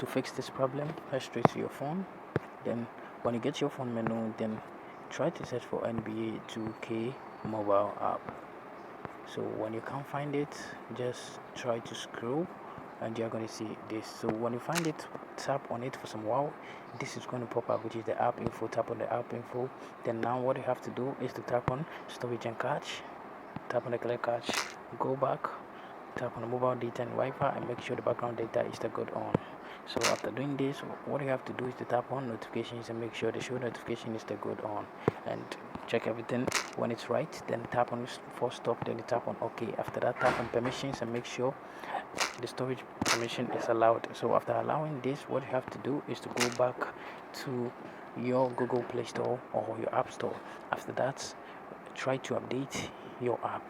to fix this problem, head straight to your phone. Then when you get your phone menu, then try to search for NBA 2K mobile app. So when you can't find it, just try to scroll and you're going to see this. So when you find it, tap on it for some while. This is going to pop up, which is the app info. Tap on the app info. Then now what you have to do is to tap on storage and cache. Tap on the clear cache. Go back. Tap on the mobile data and Wi-Fi and make sure the background data is still good on. So after doing this, what you have to do is to tap on notifications and make sure the show notification is still good on, and check everything. When it's right, then tap on force stop, then you tap on OK. After that, tap on permissions and make sure the storage permission is allowed. So after allowing this, what you have to do is to go back to your Google Play Store or your App Store. After that, try to update your app.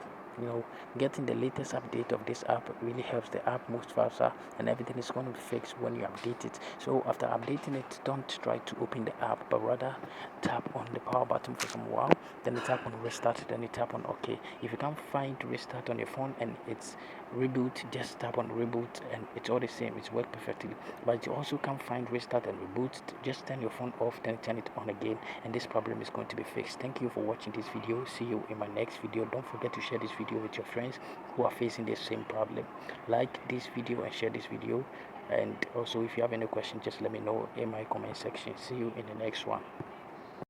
Getting the latest update of this app really helps the app move faster, and everything is going to be fixed when you update it. So after updating it, don't try to open the app, but rather tap on the power button for some while, then you tap on restart, then you tap on OK. If you can't find restart on your phone and it's reboot, just tap on reboot and it's all the same, it's worked perfectly. But you also can't find restart and reboot, just turn your phone off, then turn it on again, and this problem is going to be fixed. Thank you for watching this video. See you in my next video. Don't forget to share this video with your friends who are facing the same problem. Like this video and share this video, and also if you have any questions, just let me know in my comment section. See you in the next one.